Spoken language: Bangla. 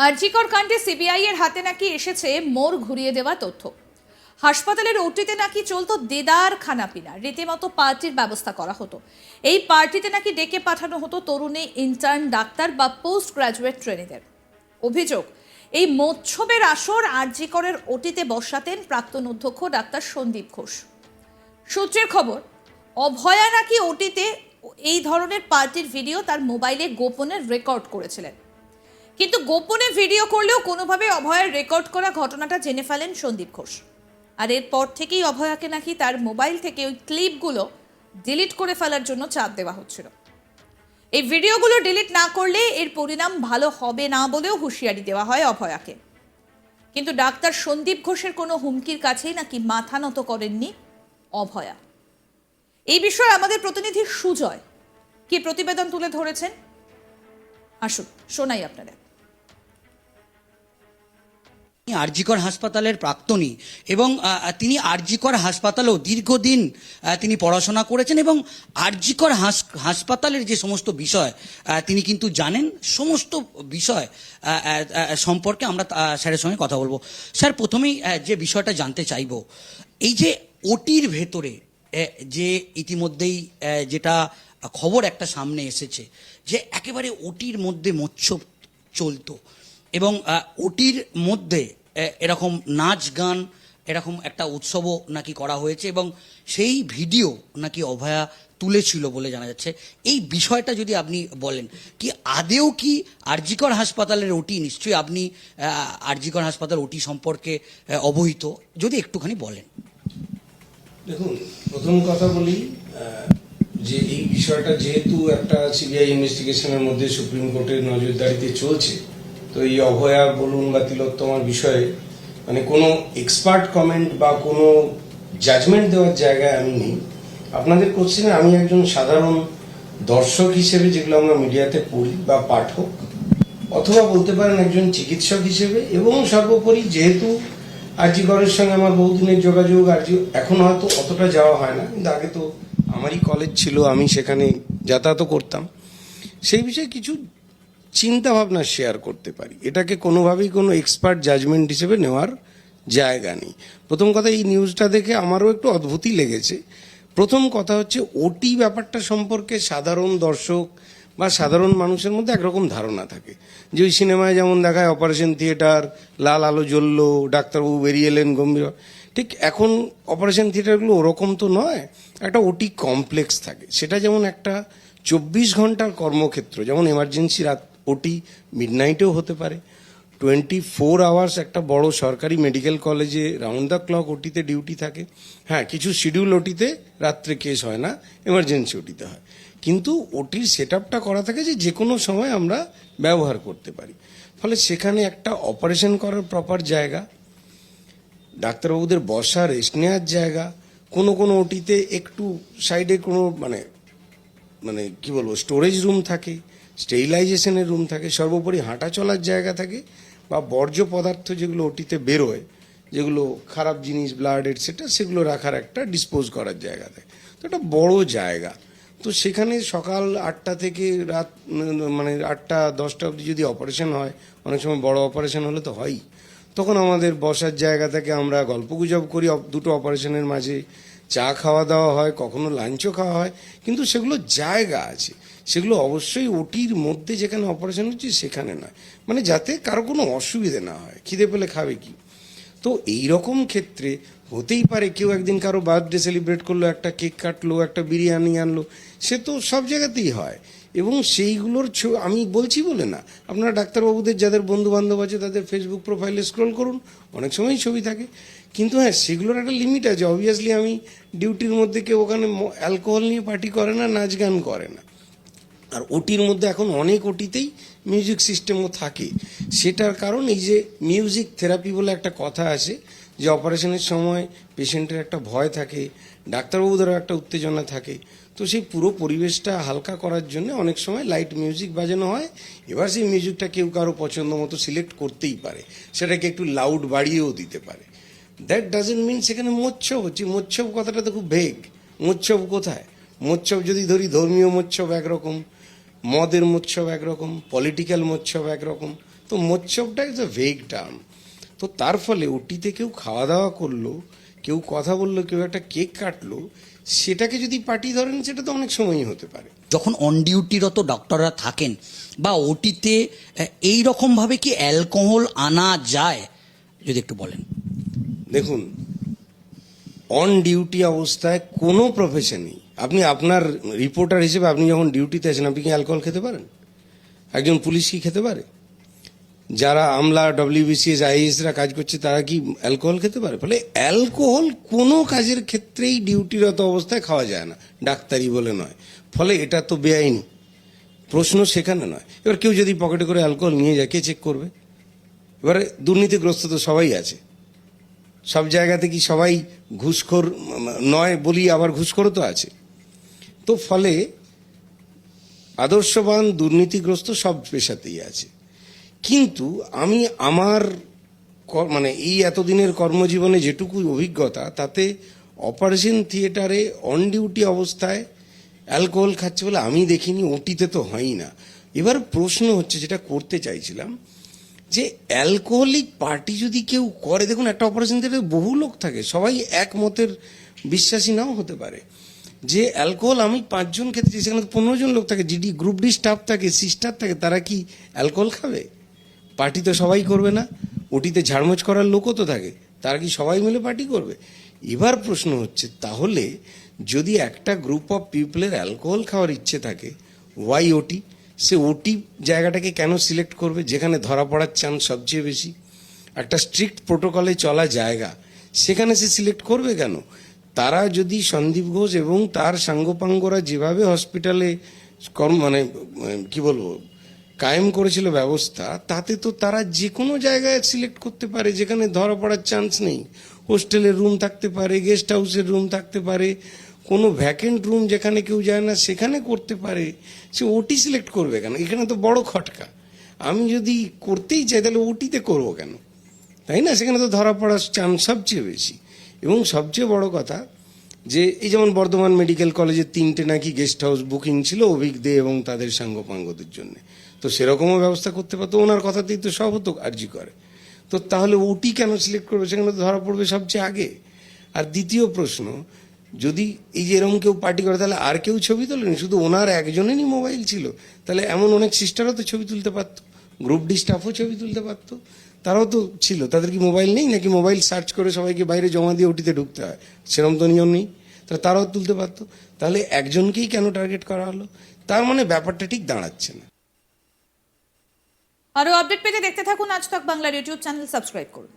আরজিকর কাণ্ডে সিবিআই এর হাতে নাকি এসেছে মোড় ঘুরিয়ে দেওয়া তথ্য। হাসপাতালের ওটিতে নাকি চলতো দেদার খানাপিনা, রীতিমতো পার্টির ব্যবস্থা করা হতো। এই পার্টিতে নাকি ডেকে পাঠানো হতো তরুণী ইন্টার্ন ডাক্তার বা পোস্ট গ্রাজুয়েট ট্রেনিদের। অভিযোগ, এই মৎসবের আসর আরজিকরের ওটিতে বসাতেন প্রাক্তন অধ্যক্ষ ডাক্তার সন্দীপ ঘোষ। সূত্রের খবর, অভয়া নাকি ওটিতে এই ধরনের পার্টির ভিডিও তার মোবাইলে গোপনে রেকর্ড করেছিলেন। কিন্তু গোপনে ভিডিও করলেও কোনোভাবে অভয়ার রেকর্ড করা ঘটনাটা জেনে ফেলেন সন্দীপ ঘোষ। আর এরপর থেকেই অভয়াকে নাকি তার মোবাইল থেকে ওই ক্লিপগুলো ডিলিট করে ফেলার জন্য চাপ দেওয়া হচ্ছিল। এই ভিডিওগুলো ডিলিট না করলে এর পরিণাম ভালো হবে না বলেও হুঁশিয়ারি দেওয়া হয় অভয়াকে। কিন্তু ডাক্তার সন্দীপ ঘোষের কোনো হুমকির কাছেই নাকি মাথা নত করেননি অভয়া। এই বিষয়ে আমাদের প্রতিনিধি সুজয় কি প্রতিবেদন তুলে ধরেছেন, আসুন শোনাই আপনারা। আরজিকর হাসপাতালের প্রাক্তনী এবং তিনি আরজিকর হাসপাতালেও দীর্ঘদিন তিনি পড়াশোনা করেছেন এবং আরজিকর হাসপাতালের যে সমস্ত বিষয় তিনি কিন্তু জানেন। সমস্ত বিষয় সম্পর্কে আমরা স্যারের সঙ্গে কথা বলবো। স্যার, প্রথমেই যে বিষয়টা জানতে চাইব, এই যে ওটির ভেতরে যে ইতিমধ্যেই যেটা খবর একটা সামনে এসেছে যে একেবারে ওটির মধ্যে মৎস্য চলতো এবং ওটির মধ্যে এরকম নাচ গান, এরকম একটা উৎসবও নাকি করা হয়েছে এবং সেই ভিডিও নাকি অভয়া তুলেছিল বলে জানা যাচ্ছে। এই বিষয়টা যদি আপনি বলেন, কি আদেও কি আরজিকর হাসপাতালের ওটি, নিশ্চয়ই আপনি আরজিকর হাসপাতাল ওটি সম্পর্কে অবহিত, যদি একটুখানি বলেন। দেখুন, প্রথম কথা বলি যে এই বিষয়টা যেহেতু একটা সিবিআই ইনভেস্টিগেশনের মধ্যে সুপ্রিম কোর্টের নজরদারিতে চলছে, তো এই অভয়া বলুন বা তিলোত্তমার বিষয়ে মানে কোনো এক্সপার্ট কমেন্ট বা কোনো জাজমেন্ট দেওয়ার জায়গায় আমি নেই। আপনাদের কোশ্চেনে আমি একজন সাধারণ দর্শক হিসেবে, যেগুলো আমরা মিডিয়াতে পড়ি, বা পাঠক, অথবা বলতে পারেন একজন চিকিৎসক হিসেবে, এবং সর্বোপরি যেহেতু আরজিকরের সঙ্গে আমার বহুদিনের যোগাযোগ, এখন হয়তো অতটা যাওয়া হয় না, কিন্তু আগে তো আমারই কলেজ ছিল, আমি সেখানে যাতায়াত করতাম, সেই বিষয়ে কিছু চিন্তা ভাবনা শেয়ার করতে পারি। এটাকে কোনোভাবেই কোনো এক্সপার্ট জাজমেন্ট হিসেবে নেওয়ার জায়গা নেই। প্রথম কথা, এই নিউজটা দেখে আমারও একটু অদ্ভুতই লেগেছে। প্রথম কথা হচ্ছে, ওটি ব্যাপারটা সম্পর্কে সাধারণ দর্শক বা সাধারণ মানুষের মধ্যে একরকম ধারণা থাকে যে ওই সিনেমায় যেমন দেখায় অপারেশন থিয়েটার, লাল আলো জ্বললো, ডাক্তারবাবু বেরিয়ে এলেন গম্ভীর। ঠিক এখন অপারেশন থিয়েটারগুলো ওরকম তো নয়, একটা ওটি কমপ্লেক্স থাকে। সেটা যেমন একটা 24 ঘন্টার কর্মক্ষেত্র, যেমন এমার্জেন্সি রাত ওটি মিডনাইটেও হতে পারে, 24 আওয়ার্স একটা বড় সরকারি মেডিকেল কলেজে রাউন্ড দ্য ক্লক ওটিতে ডিউটি থাকে। হ্যাঁ, কিছু শিডিউল ওটিতে রাত্রে কেস হয় না, এমার্জেন্সি ওটিতে হয়, কিন্তু ওটির সেট আপটা করা থাকে যে কোনো সময় আমরা ব্যবহার করতে পারি। ফলে সেখানে একটা অপারেশন করার প্রপার জায়গা, ডাক্তারবাবুদের বসা রেস্ট নেওয়ার জায়গা, কোনো ওটিতে একটু সাইডে কোনো মানে কি বলবো, স্টোরেজ রুম থাকে, স্টেরিলাইজেশনের রুম থাকে, সর্বোপরি হাঁটা চলার জায়গা থাকে, বা বর্জ্য পদার্থ যেগুলো ওটিতে বেরোয়, যেগুলো খারাপ জিনিস, ব্লাড এটসেট্রা, সেগুলো রাখার একটা ডিসপোজ করার জায়গা থাকে। তো একটা বড় জায়গা। তো সেখানে সকাল 8টা থেকে রাত 8টা 10টা অবধি যদি অপারেশন হয়, অনেক সময় বড় অপারেশন হলে তো হয়ই, তখন আমাদের বসার জায়গা থেকে আমরা গল্পগুজব করি, দুটো অপারেশনের মাঝে চা খাওয়া দাওয়া হয়, কখনো লাঞ্চও খাওয়া হয়, কিন্তু সেগুলো জায়গা আছে, সেগুলো অবশ্যই ওটির মধ্যে যেখানে অপারেশন হচ্ছে সেখানে নয়, মানে যাতে কারো কোনো অসুবিধে না হয়। খিদে পেলে খাবে কি? তো এই রকম ক্ষেত্রে হতেই পারে কেউ একদিন কারো বার্থডে সেলিব্রেট করলো, একটা কেক কাটলো, একটা বিরিয়ানি আনলো, সে তো সব জায়গাতেই হয়, এবং সেইগুলোর আমি বলছি বলে না, আপনারা ডাক্তারবাবুদের যাদের বন্ধু বান্ধব আছে তাদের ফেসবুক প্রোফাইলে স্ক্রল করুন, অনেক সময়ই ছবি থাকে। কিন্তু হ্যাঁ, সেগুলোর একটা লিমিট আছে। অবভিয়াসলি আমি ডিউটির মধ্যে কেউ ওখানে অ্যালকোহল নিয়ে পার্টি করে না, নাচ গান করে না। আর ওটির মধ্যে এখন অনেক ওটিতেই মিউজিক সিস্টেমও থাকে। সেটার কারণ এই যে মিউজিক থেরাপি বলে একটা কথা আছে, যে অপারেশনের সময় পেশেন্টের একটা ভয় থাকে, ডাক্তারবাবুদেরও একটা উত্তেজনা থাকে, তো সেই পুরো পরিবেশটা হালকা করার জন্য অনেক সময় লাইট মিউজিক বাজানো হয়। এবার সেই মিউজিকটা কেউ কারো পছন্দ মতো সিলেক্ট করতেই পারে, সেটাকে একটু লাউড বাড়িয়েও দিতে পারে। দ্যাট ডাজেন্ট মিন সেখানে মোচ্ছব হচ্ছে। মোচ্ছব কথাটা তো খুব ভেগ। মোচ্ছব কোথায়? মোচ্ছব যদি ধরি, ধর্মীয় মোচ্ছব একরকম, মদের মোৎসব একরকম, পলিটিক্যাল মোৎসব একরকম। তো মোৎসবটা ইজ আ ভেগ টার্ম। তো তার ফলে ওটিতে কেউ খাওয়া দাওয়া করলো, কেউ কথা বললো, কেউ একটা কেক কাটলো, সেটাকে যদি পার্টি ধরেন সেটা তো অনেক সময়ই হতে পারে। যখন অন ডিউটিরত ডক্টররা থাকেন বা ওটিতে এই রকম ভাবে কি অ্যালকোহল আনা যায়, যদি একটু বলেন। দেখুন, অন ডিউটি অবস্থায় কোনো প্রফেশনেই আপনি আপনার রিপোর্টার হিসেবে আপনি যখন ডিউটিতে আছেন, আপনি কি অ্যালকোহল খেতে পারেন? একজন পুলিশ কি খেতে পারে? যারা আমলা, ডব্লিউবিসিএস, আইএসরা কাজ করছে তারা কি অ্যালকোহল খেতে পারে? ফলে অ্যালকোহল কোনো কাজের ক্ষেত্রেই ডিউটিরত অবস্থায় খাওয়া যায় না, ডাক্তারি বলে নয়। ফলে এটা তো বেআইনি, প্রশ্ন সেখানে নয়। এবার কেউ যদি পকেটে করে অ্যালকোহল নিয়ে যায়, কে চেক করবে? এবারে দুর্নীতিগ্রস্ত তো সবাই আছে, সব জায়গাতে কি সবাই ঘুষখোর নয় বলি, আবার ঘুষখোরও তো আছে। তো ফলে আদর্শবান, দুর্নীতিগ্রস্ত সব পেশাতেই আছে। কিন্তু আমি আমার মানে এই এতদিনের কর্মজীবনে যেটুকু অভিজ্ঞতা, তাতে অপারেশন থিয়েটারে অন ডিউটি অবস্থায় অ্যালকোহল খাচ্ছে বলে আমি দেখিনি, ওটিতে তো হয়ই না। এবার প্রশ্ন হচ্ছে, যেটা করতে চাইছিলাম, যে অ্যালকোহলিক পার্টি যদি কেউ করে, দেখুন একটা অপারেশন থিয়েটারে বহু লোক থাকে, সবাই একমতের বিশ্বাসী নাও হতে পারে। যে অ্যালকোহল আমি 5 জন খেতে চাই, সেখানে 15 জন লোক থাকে, জিডি গ্রুপ ডি স্টাফ থাকে, সিস্টার থাকে, তারা কি অ্যালকোহল খাবে? পার্টি তো সবাই করবে না। ওটিতে ঝাড়মোছ করার লোকও তো থাকে, তারা কি সবাই মিলে পার্টি করবে? এবার প্রশ্ন হচ্ছে, তাহলে যদি একটা গ্রুপ অফ পিপলের অ্যালকোহল খাওয়ার ইচ্ছে থাকে, ওয়াই ওটি? সে ওটি জায়গাটাকে কেন সিলেক্ট করবে যেখানে ধরা পড়ার চান্স সবচেয়ে বেশি? একটা স্ট্রিক্ট প্রোটোকলে চলা জায়গা, সেখানে সে সিলেক্ট করবে কেন? তারা যদি সন্দীপ ঘোষ এবং তার সাঙ্গপাঙ্গরা যেভাবে হসপিটালে মানে কি বলবো কায়েম করেছিল ব্যবস্থা, তাতে তো তারা যে কোনো জায়গায় সিলেক্ট করতে পারে যেখানে ধরা পড়ার চান্স নেই। হোস্টেলের রুম থাকতে পারে, গেস্ট হাউসের রুম থাকতে পারে, কোনো ভ্যাকেন্ট রুম যেখানে কেউ যায় না সেখানে করতে পারে। সে ওটি সিলেক্ট করবে কেন? এখানে তো বড় খটকা। আমি যদি করতেই চাই তাহলে ওটিতে করবো কেন? তাই না? সেখানে তো ধরা পড়ার চান্স সবচেয়ে বেশি। এবং সবচেয়ে বড় কথা, যে এই যেমন বর্ধমান মেডিকেল কলেজে 3টে নাকি গেস্ট হাউস বুকিং ছিল অভিক দে এবং তাদের সাঙ্গপাঙ্গদের জন্য, তো সেরকমও ব্যবস্থা করতে পারতো। ওনার কথাতেই তো সব হতো আরজি করে। তো তাহলে ওটি কেন সিলেক্ট করবে? সেখানে তো ধরা পড়বে সবচেয়ে আগে। আর দ্বিতীয় প্রশ্ন, যদি এই যে এরকম কেউ পার্টি করে, তাহলে আর কেউ ছবি তোলেনি? শুধু ওনার একজনেরই মোবাইল ছিল? তাহলে এমন অনেক সিস্টারও তো ছবি তুলতে পারতো, গ্রুপ ডি স্টাফও ছবি তুলতে পারতো, তারাও তো ছিল। তাদের কি মোবাইল নেই নাকি? মোবাইল সার্চ করে সবাইকে বাইরে জমা দিয়ে ওটিতে ঢুকতে হয়, সেরকম তো নিয়ম নেই। তাহলে তারাও তুলতে পারতো। তাহলে একজনকেই কেন টার্গেট করা হলো? তার মানে ব্যাপারটা ঠিক দাঁড়াচ্ছে না। আরো আপডেট পেতে দেখতে থাকুন আজ তক বাংলার ইউটিউব চ্যানেল, সাবস্ক্রাইব করুন।